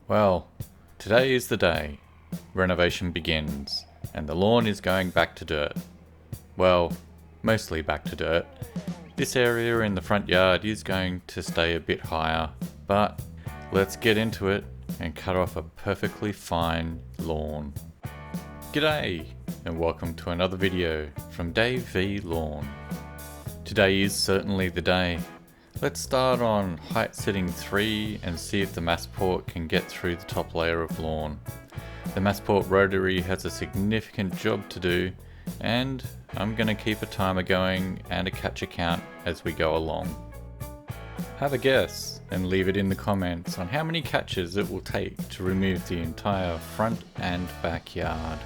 Well, today is the day. Renovation begins, and the lawn is going back to dirt. Well, mostly back to dirt. This area in the front yard is going to stay a bit higher, but let's get into it and cut off a perfectly fine lawn. G'day, and welcome to another video from Dave V Lawn. Today is certainly the day. Let's start on height setting 3 and see if the Masport can get through the top layer of lawn. The Masport Rotary has a significant job to do, and I'm going to keep a timer going and a catcher count as we go along. Have a guess and leave it in the comments on how many catches it will take to remove the entire front and backyard.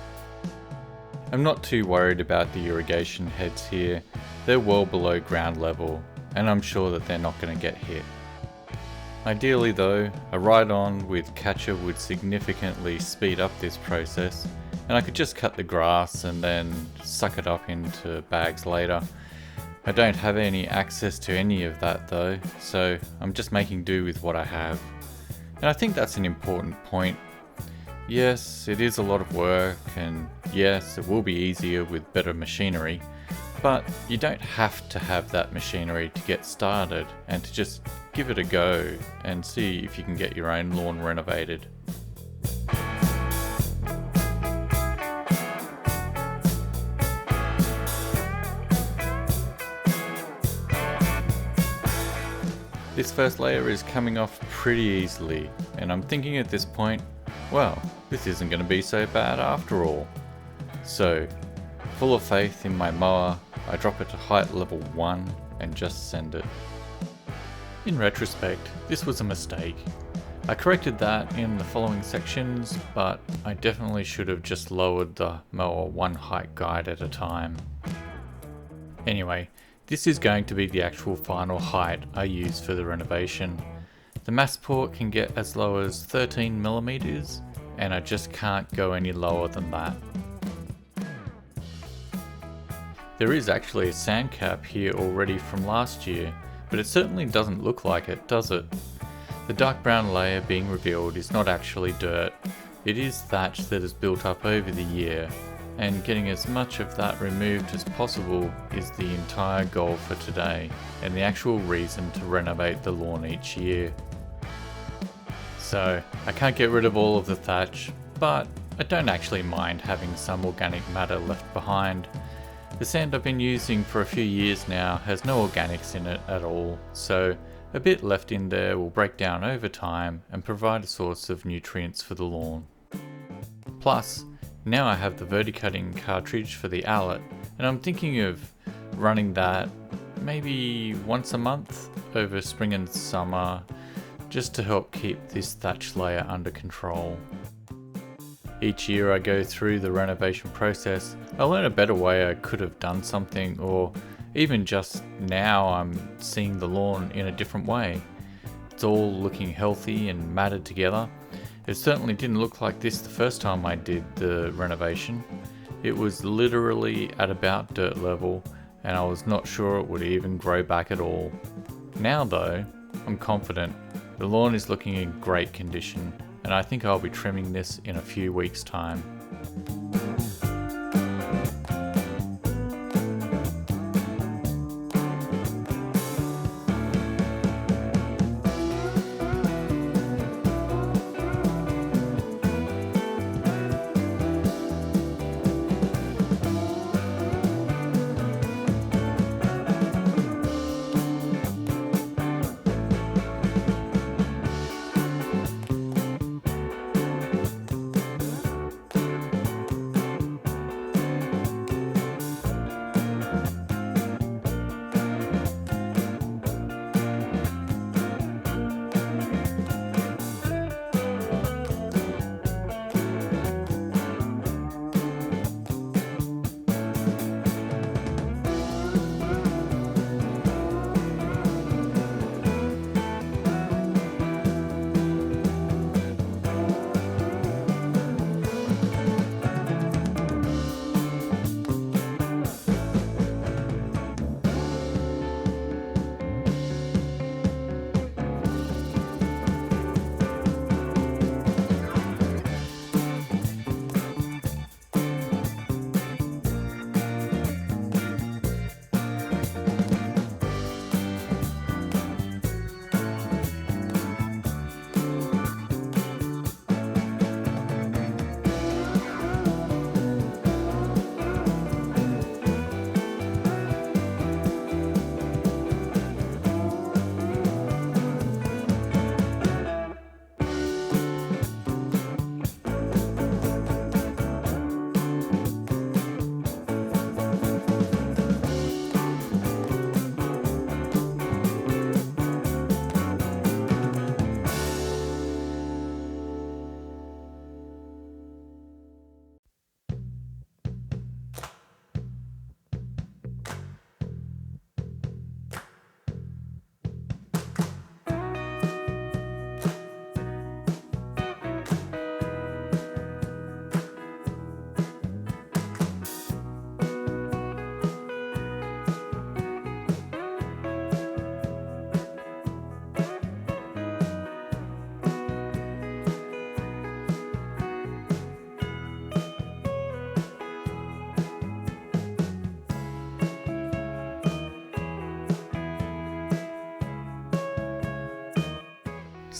I'm not too worried about the irrigation heads here. They're well below ground level, and I'm sure that they're not going to get hit. Ideally though, a ride-on with catcher would significantly speed up this process, and I could just cut the grass and then suck it up into bags later. I don't have any access to any of that though, so I'm just making do with what I have. And I think that's an important point. Yes, it is a lot of work, and yes, it will be easier with better machinery, but you don't have to have that machinery to get started and to just give it a go and see if you can get your own lawn renovated. This first layer is coming off pretty easily, and I'm thinking at this point, well, this isn't going to be so bad after all. So, full of faith in my mower, I drop it to height level 1 and just send it. In retrospect, this was a mistake. I corrected that in the following sections, but I definitely should have just lowered the mower one height guide at a time. Anyway, this is going to be the actual final height I use for the renovation. The Masport can get as low as 13mm, and I just can't go any lower than that. There is actually a sand cap here already from last year, but it certainly doesn't look like it, does it? The dark brown layer being revealed is not actually dirt, it is thatch that has built up over the year, and getting as much of that removed as possible is the entire goal for today, and the actual reason to renovate the lawn each year. So, I can't get rid of all of the thatch, but I don't actually mind having some organic matter left behind. The sand I've been using for a few years now has no organics in it at all, so a bit left in there will break down over time and provide a source of nutrients for the lawn. Plus, now I have the verticutting cartridge for the Allett, and I'm thinking of running that maybe once a month over spring and summer, just to help keep this thatch layer under control. Each year I go through the renovation process, I learn a better way I could have done something, or even just now I'm seeing the lawn in a different way. It's all looking healthy and matted together. It certainly didn't look like this the first time I did the renovation. It was literally at about dirt level, and I was not sure it would even grow back at all. Now though, I'm confident. The lawn is looking in great condition, and I think I'll be trimming this in a few weeks' time.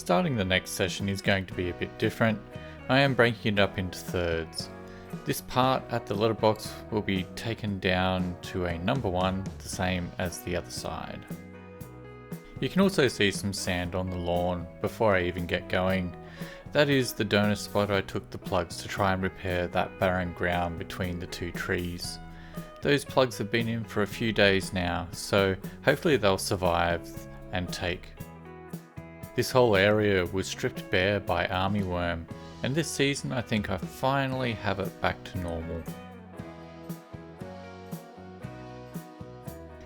Starting the next session is going to be a bit different. I am breaking it up into thirds. This part at the letterbox will be taken down to a number 1, the same as the other side. You can also see some sand on the lawn before I even get going. That is the donor spot I took the plugs to try and repair that barren ground between the 2 trees. Those plugs have been in for a few days now, so hopefully they'll survive and take. This whole area was stripped bare by armyworm, and this season I think I finally have it back to normal.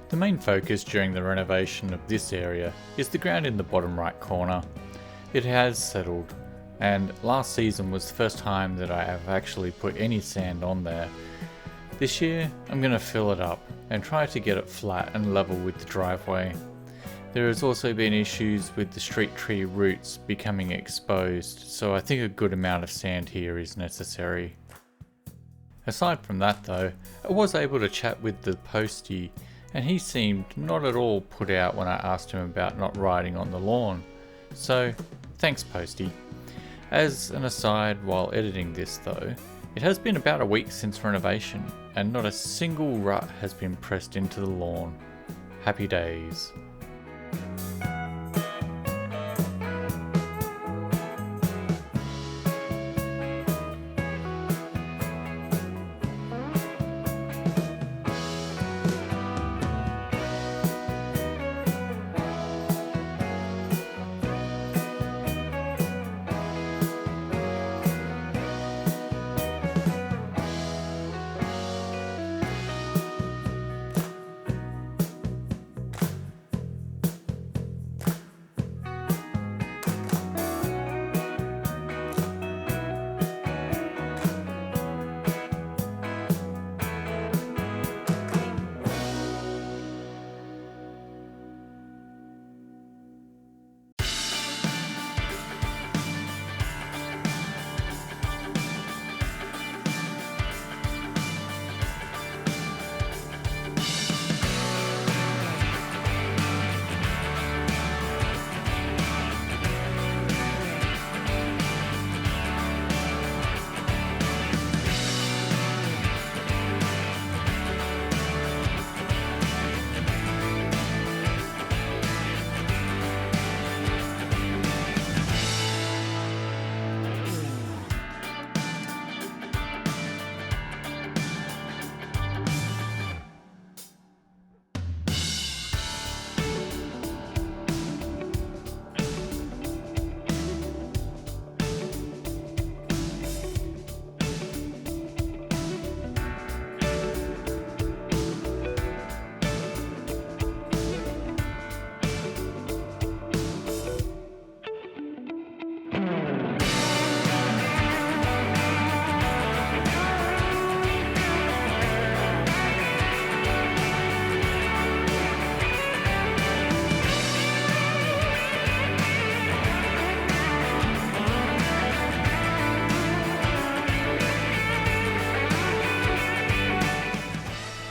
The main focus during the renovation of this area is the ground in the bottom right corner. It has settled, and last season was the first time that I have actually put any sand on there. This year I'm going to fill it up and try to get it flat and level with the driveway. There has also been issues with the street tree roots becoming exposed, so I think a good amount of sand here is necessary. Aside from that though, I was able to chat with the postie, and he seemed not at all put out when I asked him about not riding on the lawn. So thanks postie. As an aside, while editing this though, it has been about a week since renovation, and not a single rut has been pressed into the lawn. Happy days.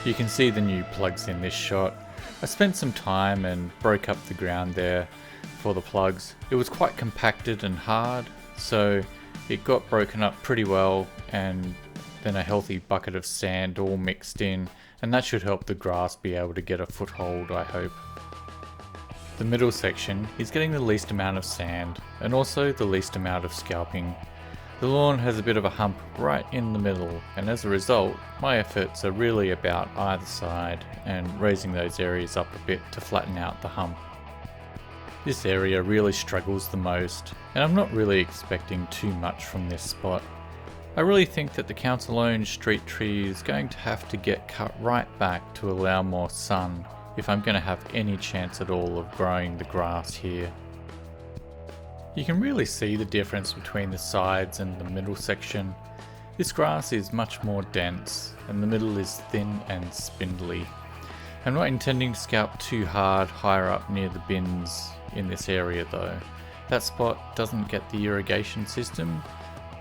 You can see the new plugs in this shot. I spent some time and broke up the ground there for the plugs. It was quite compacted and hard, so it got broken up pretty well, and then a healthy bucket of sand all mixed in, and that should help the grass be able to get a foothold, I hope. The middle section is getting the least amount of sand and also the least amount of scalping. The lawn has a bit of a hump right in the middle, and as a result, my efforts are really about either side and raising those areas up a bit to flatten out the hump. This area really struggles the most, and I'm not really expecting too much from this spot. I really think that the council-owned street tree is going to have to get cut right back to allow more sun if I'm going to have any chance at all of growing the grass here. You can really see the difference between the sides and the middle section. This grass is much more dense, and the middle is thin and spindly. I'm not intending to scalp too hard higher up near the bins in this area though. That spot doesn't get the irrigation system,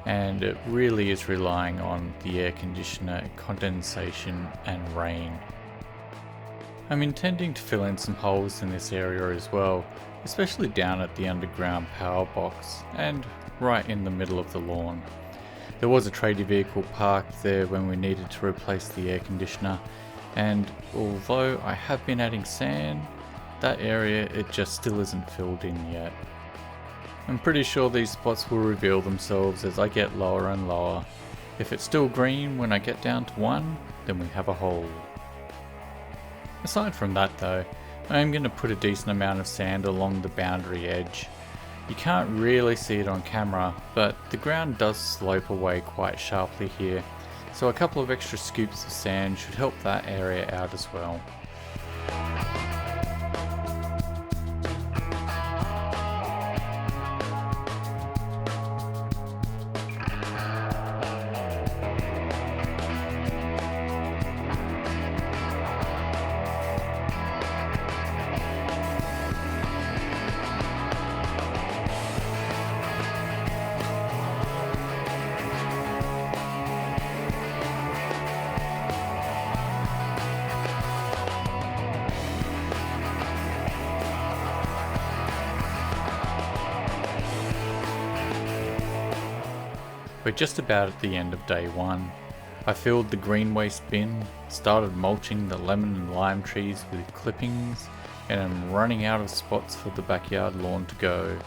and it really is relying on the air conditioner, condensation and rain. I'm intending to fill in some holes in this area as well, especially down at the underground power box and right in the middle of the lawn. There was a tradie vehicle parked there when we needed to replace the air conditioner, and although I have been adding sand, that area it just still isn't filled in yet. I'm pretty sure these spots will reveal themselves as I get lower and lower. If it's still green when I get down to 1, then we have a hole. Aside from that though, I am going to put a decent amount of sand along the boundary edge. You can't really see it on camera, but the ground does slope away quite sharply here, so a couple of extra scoops of sand should help that area out as well. We're just about at the end of day 1. I filled the green waste bin, started mulching the lemon and lime trees with clippings, and I'm running out of spots for the backyard lawn to go.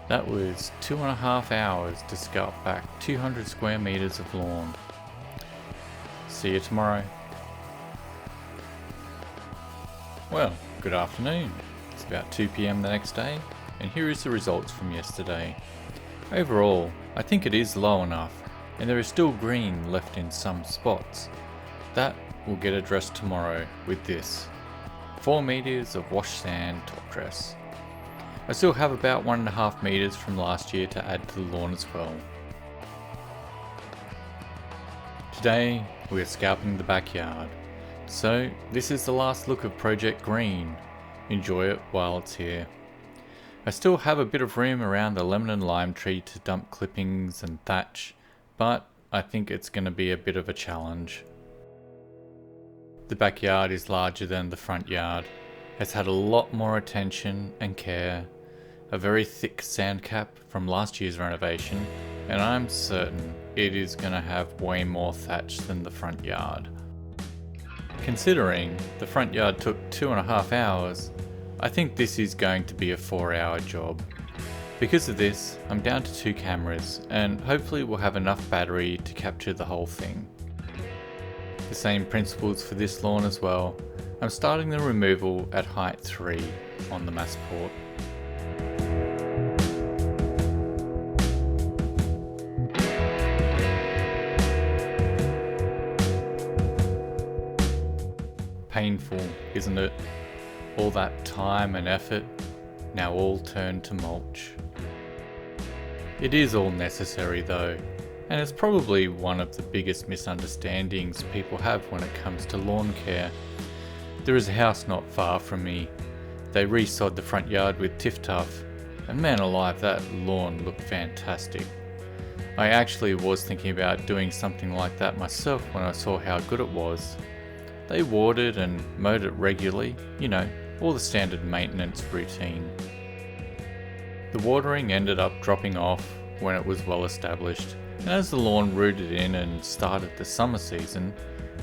That was 2.5 hours to scalp back 200 square meters of lawn. See you tomorrow. Well, good afternoon. It's about 2 PM the next day, and here is the results from yesterday. Overall, I think it is low enough, and there is still green left in some spots. That will get addressed tomorrow with this 4 meters of wash sand top dress. I still have about 1.5 meters from last year to add to the lawn as well. Today we are scalping the backyard, so this is the last look of Project Green. Enjoy it while it's here. I still have a bit of room around the lemon and lime tree to dump clippings and thatch, but I think it's going to be a bit of a challenge. The backyard is larger than the front yard, has had a lot more attention and care, a very thick sand cap from last year's renovation, and I'm certain it is going to have way more thatch than the front yard. Considering the front yard took 2.5 hours, I think this is going to be a 4-hour job. Because of this, I'm down to 2 cameras, and hopefully we'll have enough battery to capture the whole thing. The same principles for this lawn as well. I'm starting the removal at height 3 on the Masport. Painful, isn't it? All that time and effort, now all turned to mulch. It is all necessary though, and it's probably one of the biggest misunderstandings people have when it comes to lawn care. There is a house not far from me. They re-sod the front yard with Tiff Tuff, and man alive, that lawn looked fantastic. I actually was thinking about doing something like that myself when I saw how good it was. They watered and mowed it regularly, you know, all the standard maintenance routine. The watering ended up dropping off when it was well established, and as the lawn rooted in and started the summer season,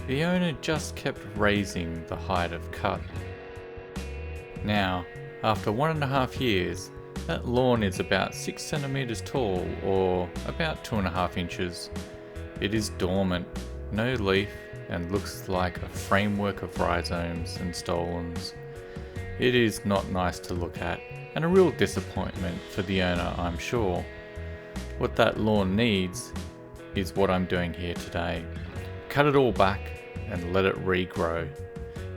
the owner just kept raising the height of cut. Now, after 1.5 years, that lawn is about 6 centimeters tall, or about 2.5 inches. It is dormant, no leaf, and looks like a framework of rhizomes and stolons. It is not nice to look at, and a real disappointment for the owner, I'm sure. What that lawn needs is what I'm doing here today. Cut it all back and let it regrow.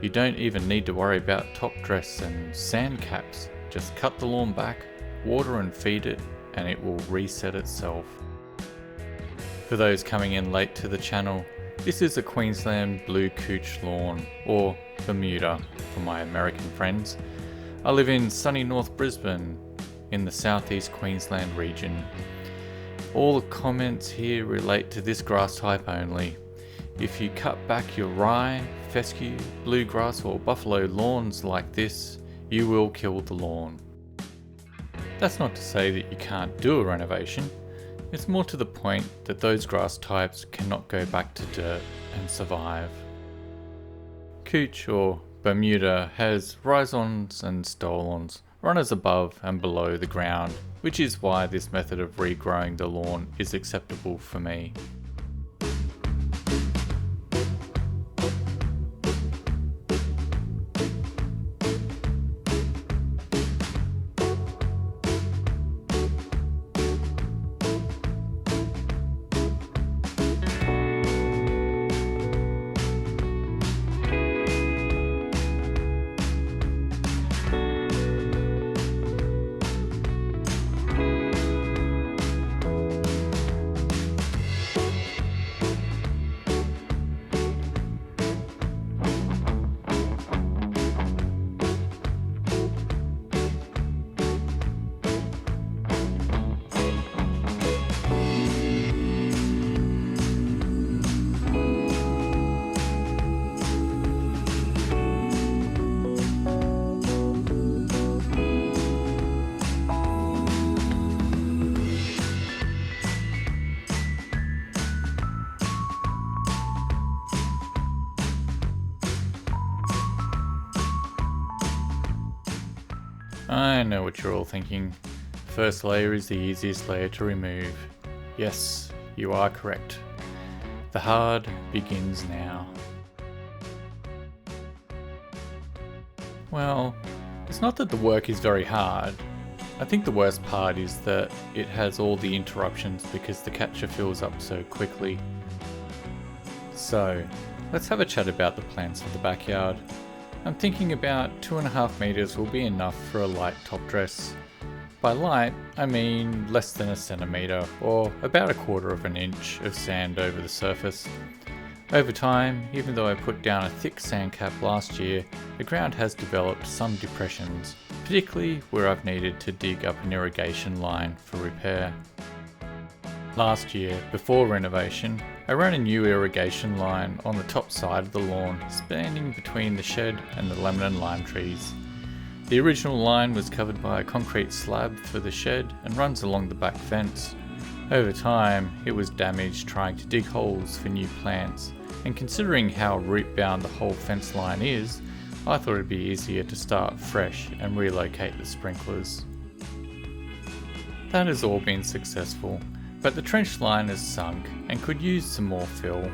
You don't even need to worry about top dress and sand caps. Just cut the lawn back, water and feed it, and it will reset itself. For those coming in late to the channel, this is a Queensland Blue Couch lawn, or Bermuda for my American friends. I live in sunny North Brisbane in the southeast Queensland region. All the comments here relate to this grass type only. if you cut back your rye, fescue, bluegrass or buffalo lawns like this, you will kill the lawn. That's not to say that you can't do a renovation. It's more to the point that those grass types cannot go back to dirt and survive. Couch or Bermuda has rise-ons and stole-ons, runners above and below the ground, which is why this method of regrowing the lawn is acceptable for me. I know what you're all thinking. First layer is the easiest layer to remove. Yes, you are correct. The hard begins now. Well, it's not that the work is very hard. I think the worst part is that it has all the interruptions because the catcher fills up so quickly. So, let's have a chat about the plants for the backyard. I'm thinking about 2.5 meters will be enough for a light top dress. By light, I mean less than 1 centimeter or about 1/4 inch of sand over the surface. Over time, even though I put down a thick sand cap last year, the ground has developed some depressions, particularly where I've needed to dig up an irrigation line for repair. Last year, before renovation, I ran a new irrigation line on the top side of the lawn, spanning between the shed and the lemon and lime trees. The original line was covered by a concrete slab for the shed and runs along the back fence. Over time, it was damaged trying to dig holes for new plants, and considering how root bound the whole fence line is, I thought it'd be easier to start fresh and relocate the sprinklers. That has all been successful, but the trench line has sunk and could use some more fill.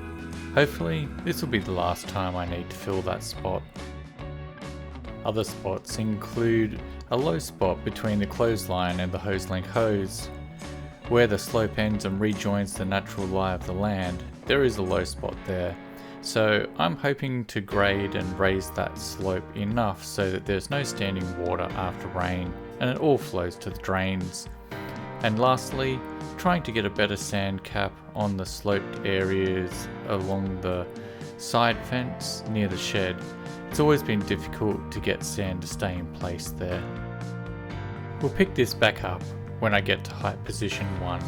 Hopefully, this will be the last time I need to fill that spot. Other spots include a low spot between the clothesline and the hose link hose. Where the slope ends and rejoins the natural lie of the land, there is a low spot there. So I'm hoping to grade and raise that slope enough so that there's no standing water after rain and it all flows to the drains. And lastly, trying to get a better sand cap on the sloped areas along the side fence near the shed. It's always been difficult to get sand to stay in place there. We'll pick this back up when I get to height position 1.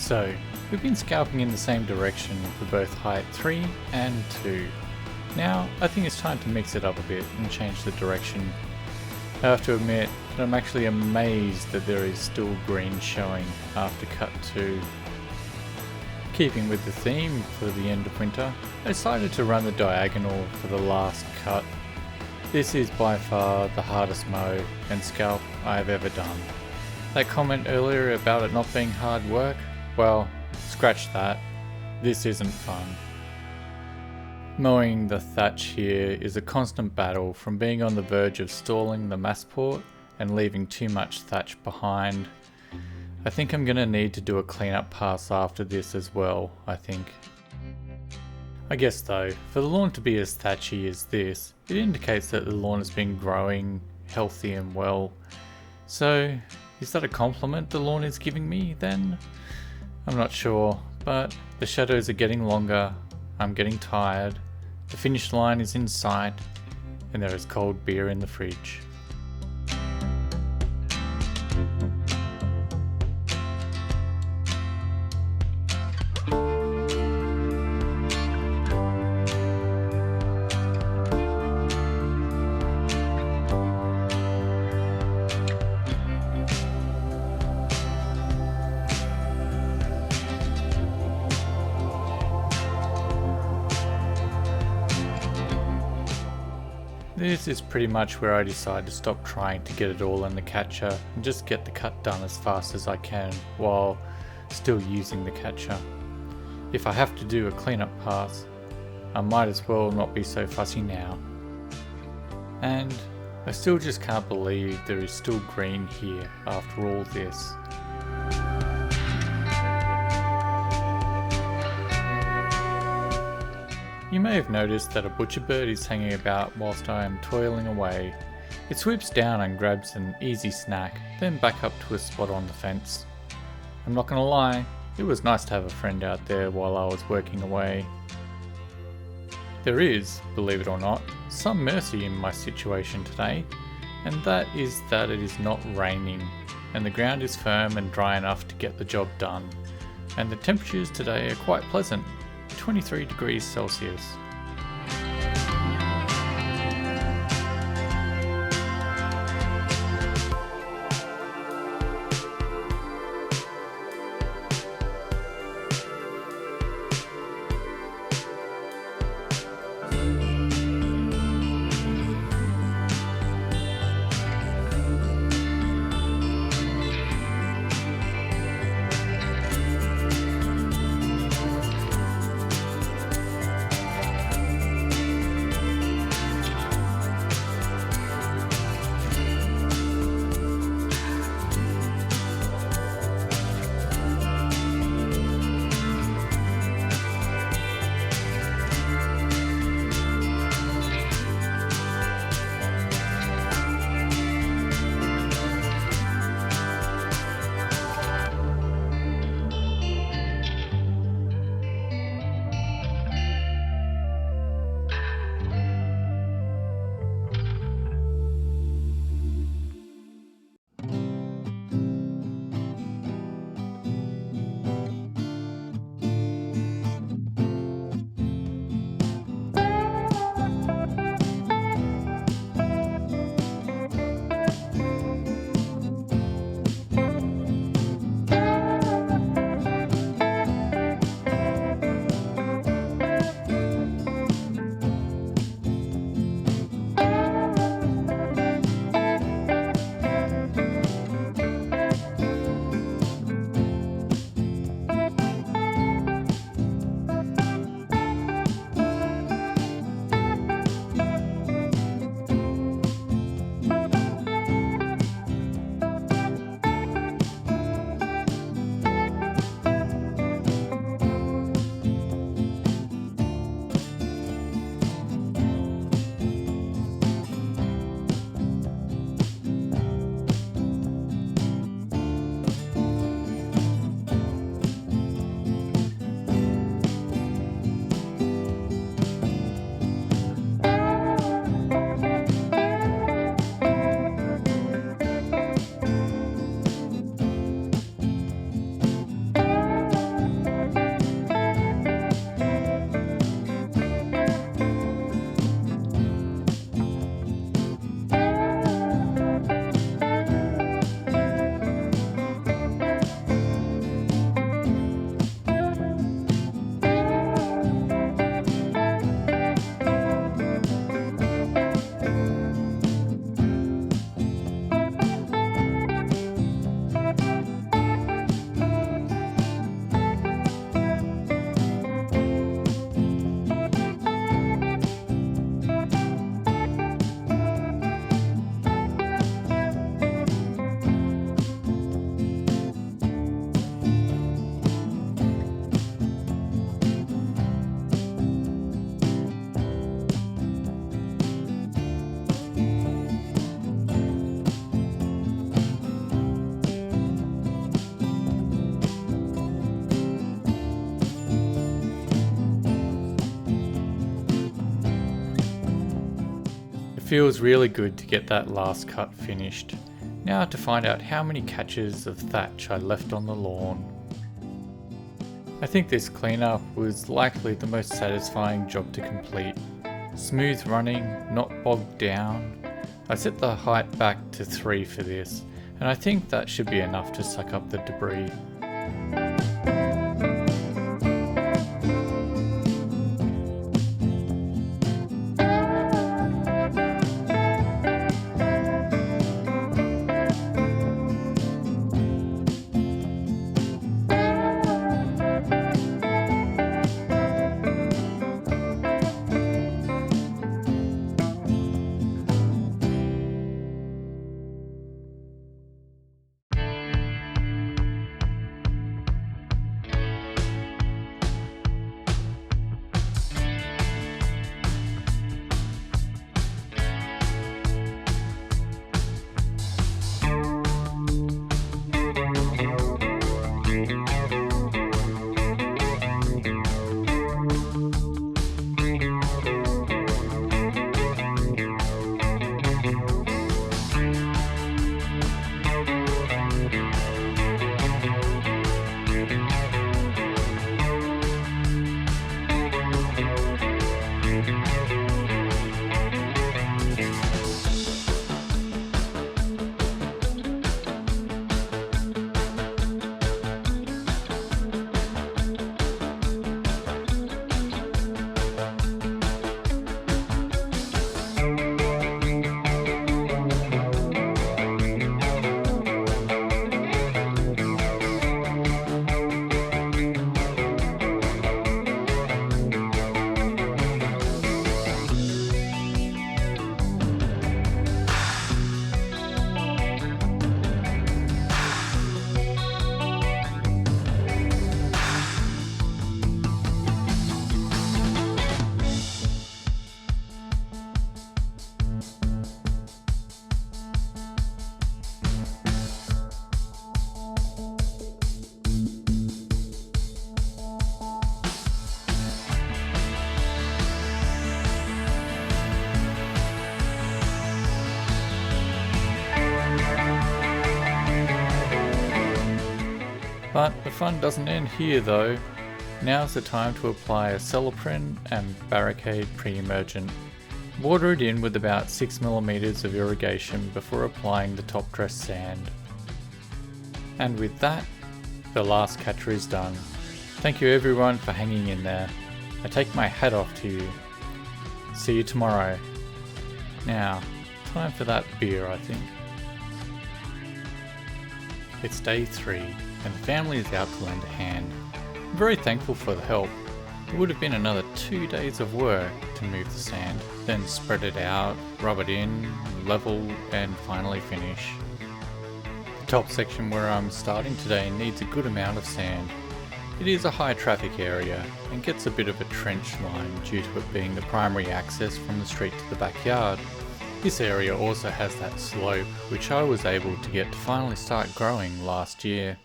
So, we've been scalping in the same direction for both height 3 and 2. Now, I think it's time to mix it up a bit and change the direction. I have to admit that I'm actually amazed that there is still green showing after cut 2. Keeping with the theme for the end of winter, I decided to run the diagonal for the last cut. This is by far the hardest mow and scalp I have ever done. That comment earlier about it not being hard work, well, scratch that. This isn't fun. Mowing the thatch here is a constant battle, from being on the verge of stalling the Masport and leaving too much thatch behind. I think I'm going to need to do a cleanup pass after this as well, I think. I guess though, for the lawn to be as thatchy as this, it indicates that the lawn has been growing healthy and well. So, is that a compliment the lawn is giving me then? I'm not sure, but the shadows are getting longer, I'm getting tired, the finish line is in sight, and there is cold beer in the fridge. This is pretty much where I decide to stop trying to get it all in the catcher and just get the cut done as fast as I can while still using the catcher. If I have to do a cleanup pass, I might as well not be so fussy now. And I still just can't believe there is still green here after all this. You may have noticed that a butcher bird is hanging about whilst I am toiling away. It swoops down and grabs an easy snack, then back up to a spot on the fence. I'm not gonna lie, it was nice to have a friend out there while I was working away. There is, believe it or not, some mercy in my situation today, and that is that it is not raining, and the ground is firm and dry enough to get the job done, and the temperatures today are quite pleasant. 23 degrees Celsius. Feels really good to get that last cut finished. Now to find out how many catches of thatch I left on the lawn. I think this cleanup was likely the most satisfying job to complete. Smooth running, not bogged down. I set the height back to 3 for this, and I think that should be enough to suck up the debris. But the fun doesn't end here though. Now's the time to apply a Celloprene and Barricade pre-emergent. Water it in with about 6mm of irrigation before applying the top dress sand. And with that, the last catcher is done. Thank you everyone for hanging in there. I take my hat off to you. See you tomorrow. Now, time for that beer, I think. It's day 3 and the family is out to lend a hand. I'm very thankful for the help. It would have been another 2 days of work to move the sand, then spread it out, rub it in, level and finally finish. The top section where I'm starting today needs a good amount of sand. It is a high traffic area and gets a bit of a trench line due to it being the primary access from the street to the backyard. This area also has that slope which I was able to get to finally start growing last year.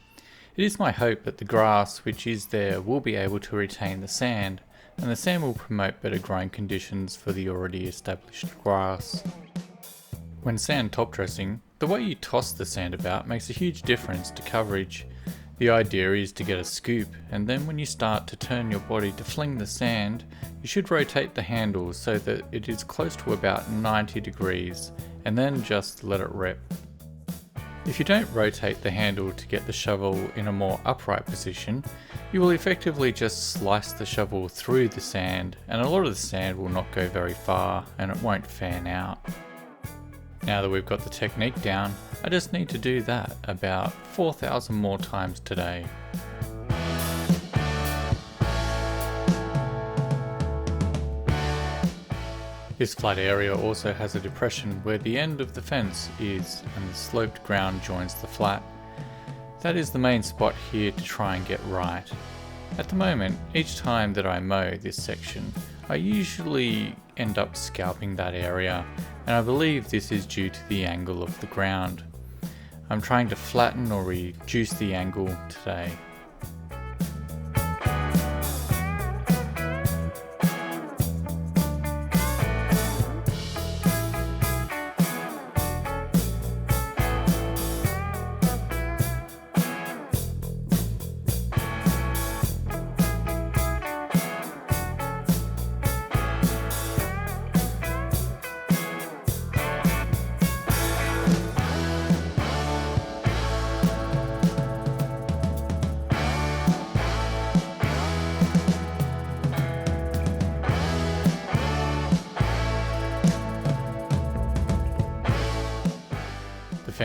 It is my hope that the grass which is there will be able to retain the sand, and the sand will promote better growing conditions for the already established grass. When sand top dressing, the way you toss the sand about makes a huge difference to coverage. The idea is to get a scoop, and then when you start to turn your body to fling the sand, you should rotate the handle so that it is close to about 90 degrees, and then just let it rip. If you don't rotate the handle to get the shovel in a more upright position, you will effectively just slice the shovel through the sand, and a lot of the sand will not go very far and it won't fan out. Now that we've got the technique down, I just need to do that about 4,000 more times today. This flat area also has a depression where the end of the fence is and the sloped ground joins the flat. That is the main spot here to try and get right. At the moment, each time that I mow this section, I usually end up scalping that area, and I believe this is due to the angle of the ground. I'm trying to flatten or reduce the angle today.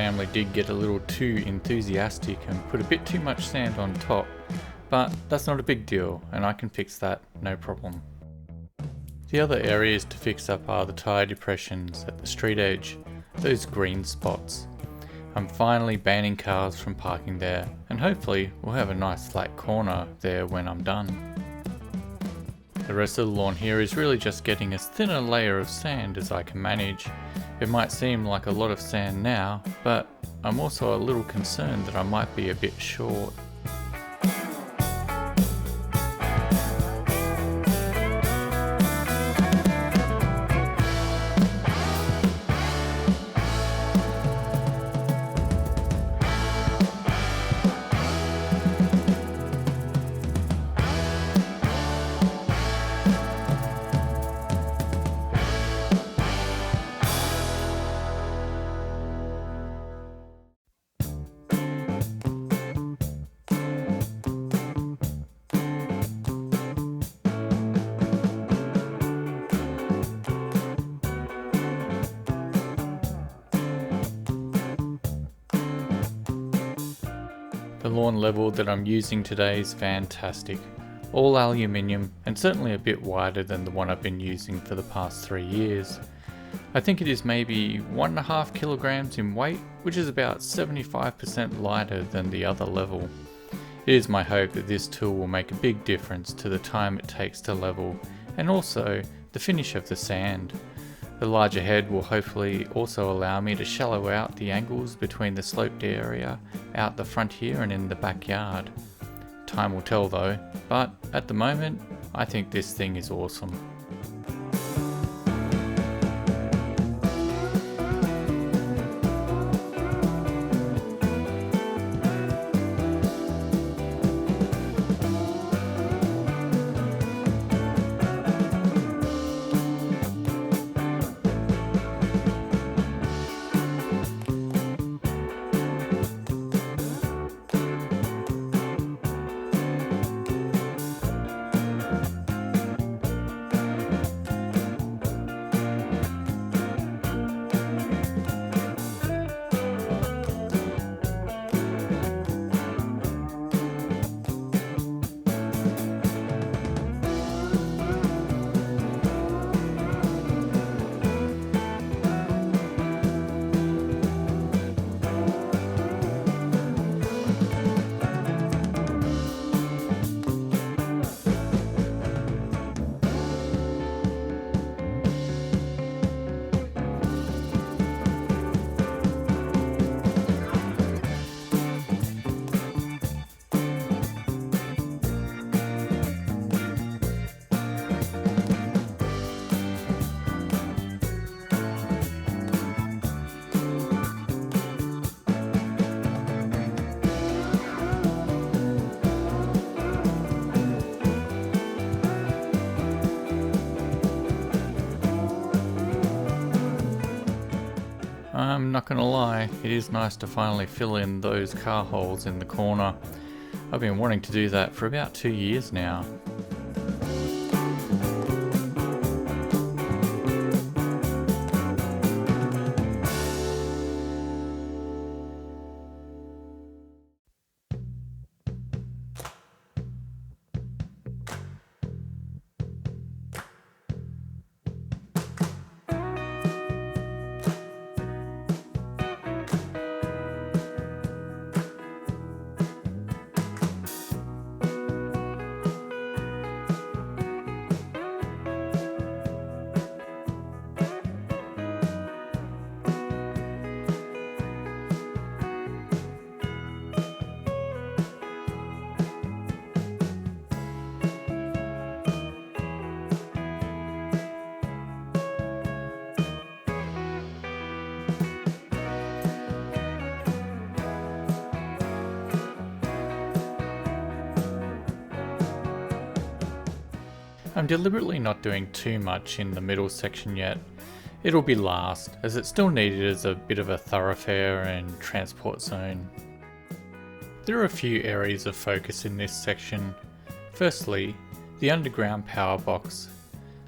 family did get a little too enthusiastic and put a bit too much sand on top, but that's not a big deal and I can fix that, no problem. The other areas to fix up are the tyre depressions at the street edge, those green spots. I'm finally banning cars from parking there, and hopefully we'll have a nice flat corner there when I'm done. The rest of the lawn here is really just getting as thin a layer of sand as I can manage. It might seem like a lot of sand now, but I'm also a little concerned that I might be a bit short. The lawn level that I'm using today is fantastic. All aluminium and certainly a bit wider than the one I've been using for the past 3 years. I think it is maybe 1.5 kilograms in weight, which is about 75% lighter than the other level. It is my hope that this tool will make a big difference to the time it takes to level and also the finish of the sand. The larger head will hopefully also allow me to shallow out the angles between the sloped area out the front here and in the backyard. Time will tell though, but at the moment I think this thing is awesome. I'm not gonna lie, it is nice to finally fill in those car holes in the corner. I've been wanting to do that for about 2 years now. I'm deliberately not doing too much in the middle section yet. It'll be last, as it's still needed as a bit of a thoroughfare and transport zone. There are a few areas of focus in this section. Firstly, the underground power box.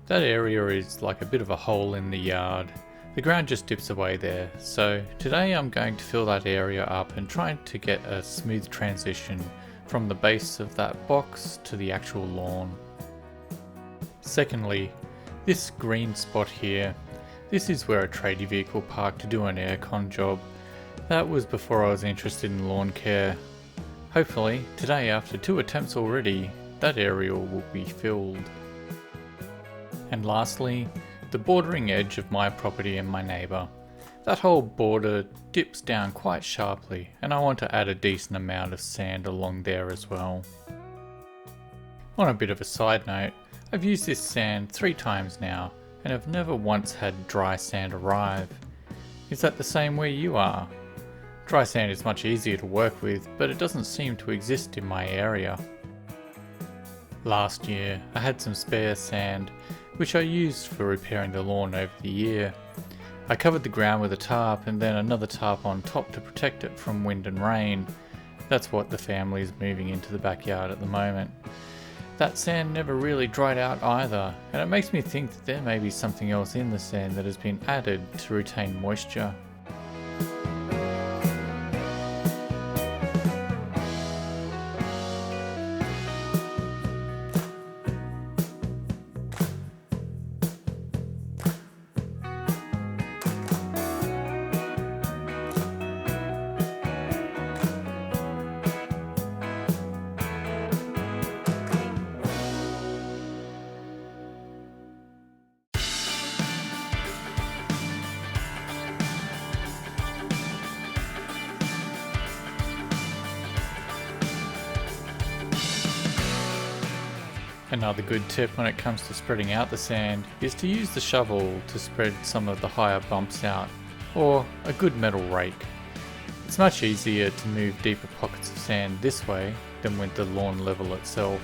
That area is like a bit of a hole in the yard. The ground just dips away there, so today I'm going to fill that area up and try to get a smooth transition from the base of that box to the actual lawn. Secondly, this green spot here, this is where a tradie vehicle parked to do an aircon job. That was before I was interested in lawn care. Hopefully, today after 2 attempts already, that area will be filled. And lastly, the bordering edge of my property and my neighbour. That whole border dips down quite sharply, and I want to add a decent amount of sand along there as well. On a bit of a side note, I've used this sand 3 times now, and have never once had dry sand arrive. Is that the same where you are? Dry sand is much easier to work with, but it doesn't seem to exist in my area. Last year, I had some spare sand, which I used for repairing the lawn over the year. I covered the ground with a tarp and then another tarp on top to protect it from wind and rain. That's what the family is moving into the backyard at the moment. That sand never really dried out either, and it makes me think that there may be something else in the sand that has been added to retain moisture. Another good tip when it comes to spreading out the sand is to use the shovel to spread some of the higher bumps out, or a good metal rake. It's much easier to move deeper pockets of sand this way than with the lawn level itself.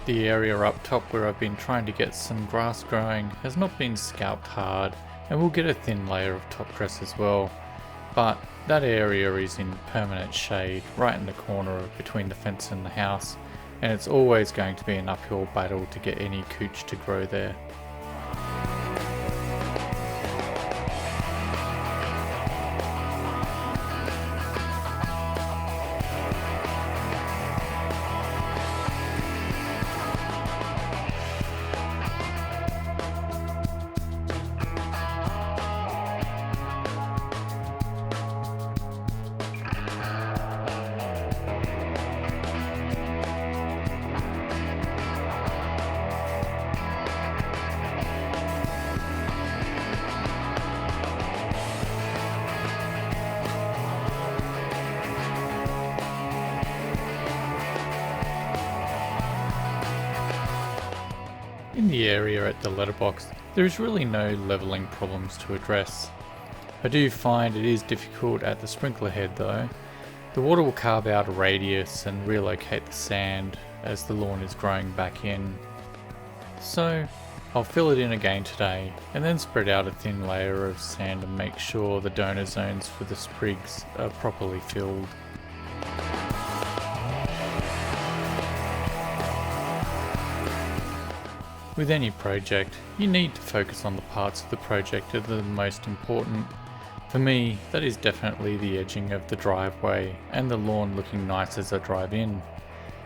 The area up top where I've been trying to get some grass growing has not been scalped hard, and we'll get a thin layer of top dress as well, but that area is in permanent shade right in the corner between the fence and the house, and it's always going to be an uphill battle to get any couch to grow there. In the area at the letterbox, there is really no levelling problems to address. I do find it is difficult at the sprinkler head though. The water will carve out a radius and relocate the sand as the lawn is growing back in. So I'll fill it in again today and then spread out a thin layer of sand and make sure the donor zones for the sprigs are properly filled. With any project, you need to focus on the parts of the project that are the most important. For me, that is definitely the edging of the driveway and the lawn looking nice as I drive in.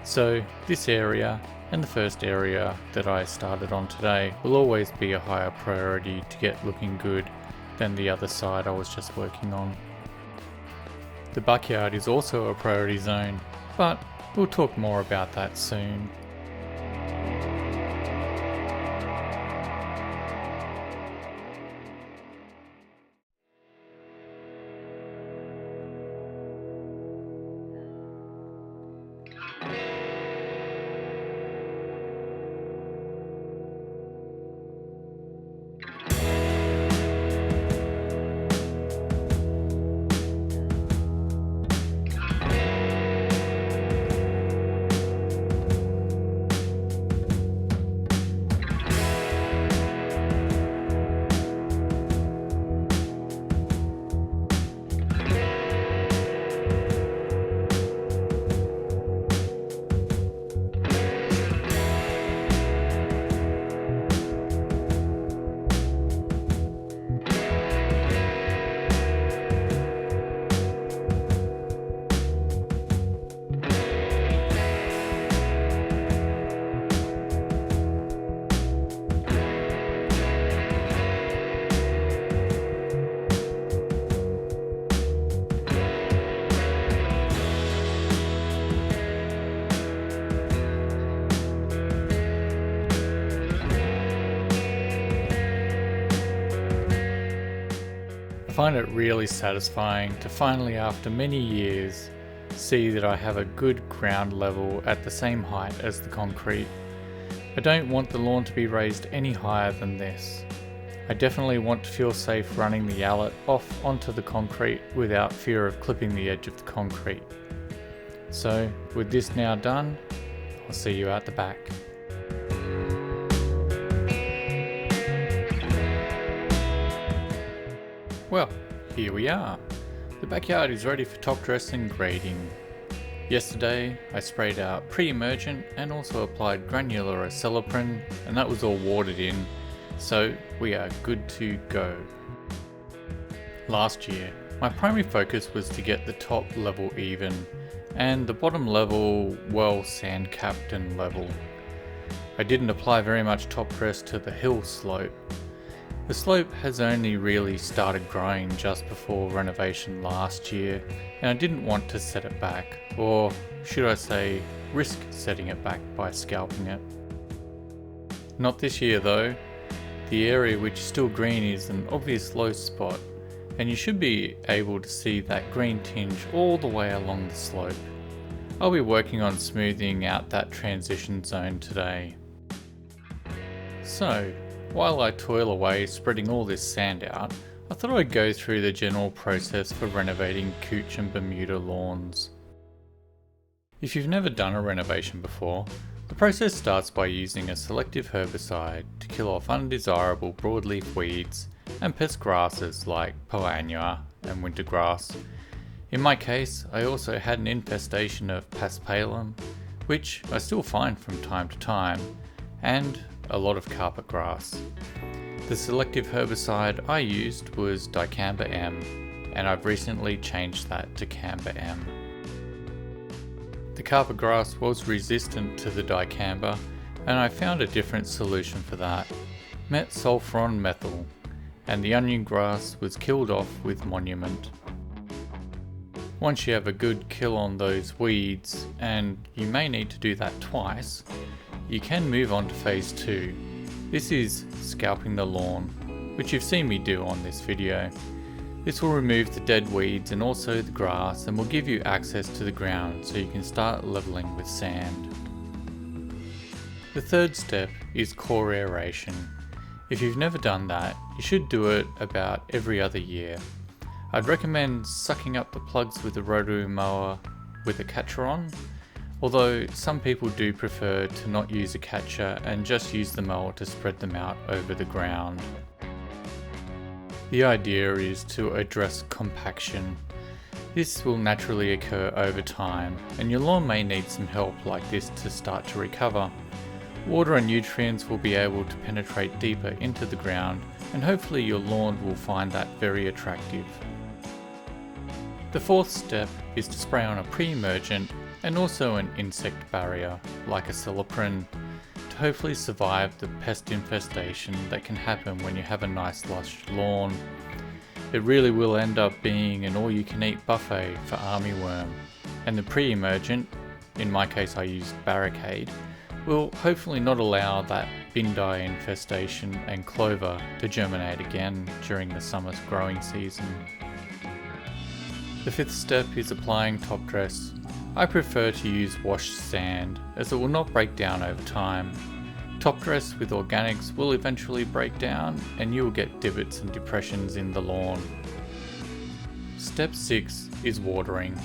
So this area and the first area that I started on today will always be a higher priority to get looking good than the other side I was just working on. The backyard is also a priority zone, but we'll talk more about that soon. I find it really satisfying to finally, after many years, see that I have a good ground level at the same height as the concrete. I don't want the lawn to be raised any higher than this. I definitely want to feel safe running the Allett off onto the concrete without fear of clipping the edge of the concrete. So with this now done, I'll see you out the back. Well, here we are. The backyard is ready for top dress and grading. Yesterday I sprayed out pre-emergent and also applied granular acetyloprin, and that was all watered in, so we are good to go. Last year my primary focus was to get the top level even and the bottom level well sand capped and level. I didn't apply very much top dress to the hill slope. The slope has only really started growing just before renovation last year, and I didn't want to set it back, or should I say risk setting it back by scalping it. Not this year though. The area which is still green is an obvious low spot, and you should be able to see that green tinge all the way along the slope. I'll be working on smoothing out that transition zone today. So, while I toil away spreading all this sand out, I thought I'd go through the general process for renovating Qld and Bermuda lawns. If you've never done a renovation before, the process starts by using a selective herbicide to kill off undesirable broadleaf weeds and pest grasses like poa annua and winter grass. In my case, I also had an infestation of paspalum, which I still find from time to time, and a lot of carpet grass. The selective herbicide I used was dicamba M, and I've recently changed that to Camba M. The carpet grass was resistant to the dicamba, and I found a different solution for that, metsulfuron methyl, and the onion grass was killed off with Monument. Once you have a good kill on those weeds, and you may need to do that twice, you can move on to phase 2. This is scalping the lawn, which you've seen me do on this video. This will remove the dead weeds and also the grass, and will give you access to the ground so you can start leveling with sand. The third step is core aeration. If you've never done that, you should do it about every other year. I'd recommend sucking up the plugs with a rotary mower with a catcher on, although some people do prefer to not use a catcher and just use the mower to spread them out over the ground. The idea is to address compaction. This will naturally occur over time, and your lawn may need some help like this to start to recover. Water and nutrients will be able to penetrate deeper into the ground, and hopefully your lawn will find that very attractive. The fourth step is to spray on a pre-emergent and also an insect barrier, like a celloprene, to hopefully survive the pest infestation that can happen when you have a nice lush lawn. It really will end up being an all-you-can-eat buffet for armyworm, and the pre-emergent, in my case I used barricade, will hopefully not allow that bindi infestation and clover to germinate again during the summer's growing season. The fifth step is applying top dress. I prefer to use washed sand as it will not break down over time. Top dress with organics will eventually break down and you will get divots and depressions in the lawn. Step 6 is watering.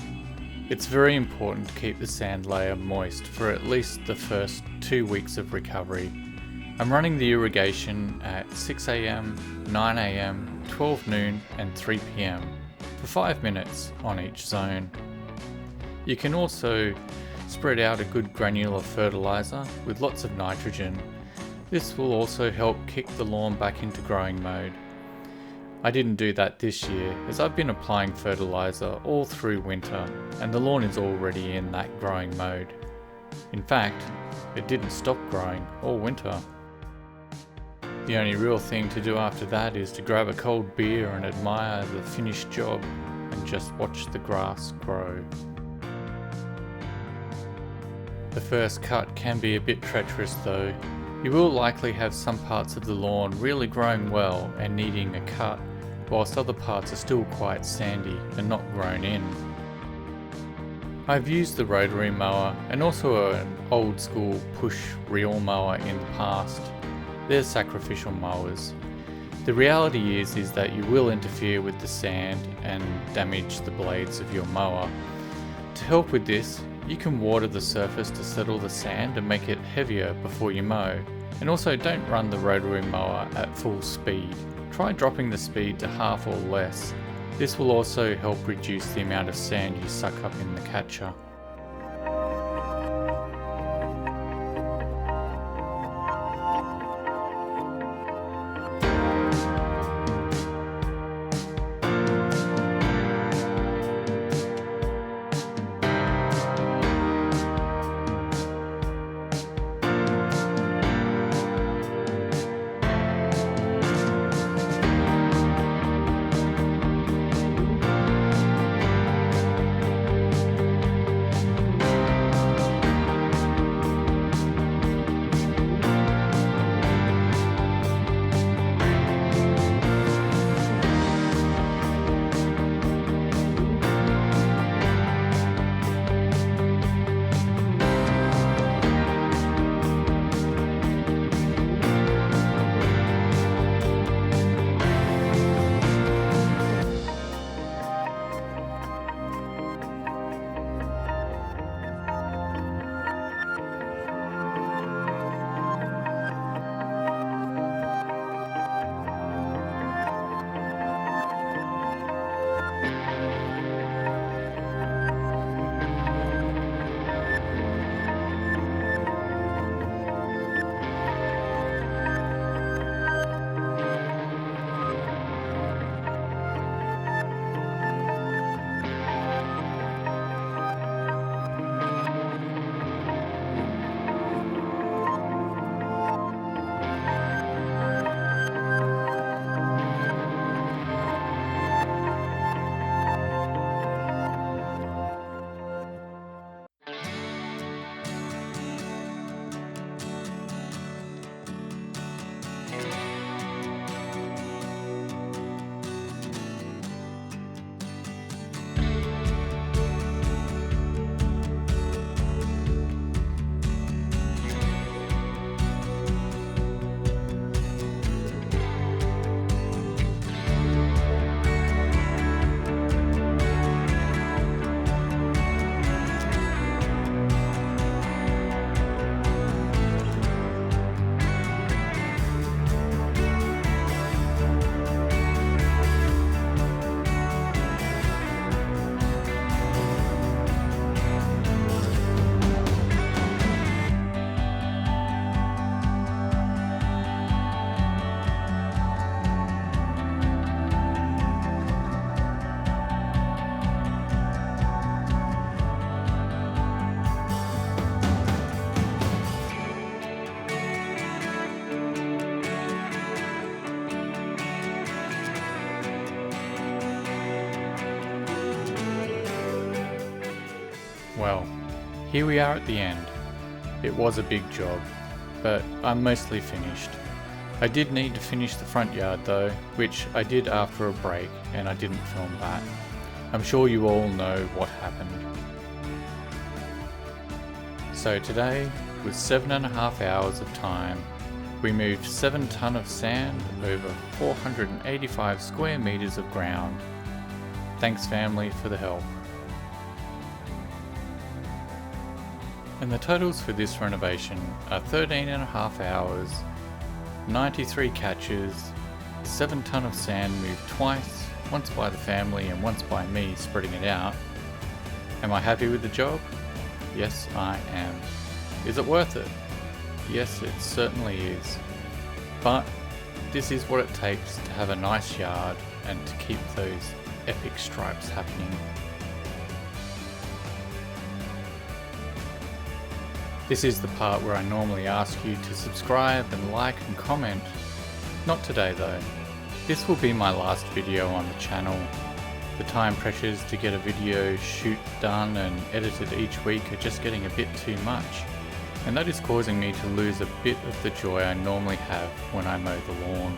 It's very important to keep the sand layer moist for at least the first 2 weeks of recovery. I'm running the irrigation at 6 AM, 9 AM, 12 noon and 3 PM for 5 minutes on each zone. You can also spread out a good granular fertilizer with lots of nitrogen. This will also help kick the lawn back into growing mode. I didn't do that this year as I've been applying fertilizer all through winter and the lawn is already in that growing mode. In fact, it didn't stop growing all winter. The only real thing to do after that is to grab a cold beer and admire the finished job and just watch the grass grow. The first cut can be a bit treacherous though. You will likely have some parts of the lawn really growing well and needing a cut, whilst other parts are still quite sandy and not grown in. I've used the rotary mower and also an old school push reel mower in the past. They're sacrificial mowers. The reality is that you will interfere with the sand and damage the blades of your mower. To help with this, you can water the surface to settle the sand and make it heavier before you mow. And also don't run the rotary mower at full speed. Try dropping the speed to half or less. This will also help reduce the amount of sand you suck up in the catcher. Well, here we are at the end. It was a big job, but I'm mostly finished. I did need to finish the front yard though, which I did after a break and I didn't film that. I'm sure you all know what happened. So today was 7.5 hours of time. We moved 7 ton of sand over 485 square meters of ground. Thanks family for the help. And the totals for this renovation are 13.5 hours, 93 catches, 7 ton of sand moved twice, once by the family and once by me spreading it out. Am I happy with the job? Yes, I am. Is it worth it? Yes, it certainly is. But this is what it takes to have a nice yard and to keep those epic stripes happening. This is the part where I normally ask you to subscribe and like and comment. Not today though. This will be my last video on the channel. The time pressures to get a video shoot done and edited each week are just getting a bit too much, and that is causing me to lose a bit of the joy I normally have when I mow the lawn.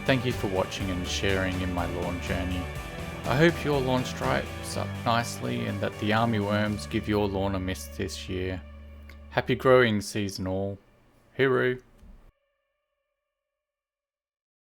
Thank you for watching and sharing in my lawn journey. I hope your lawn stripes up nicely and that the armyworms give your lawn a miss this year. Happy growing season all. Hooroo!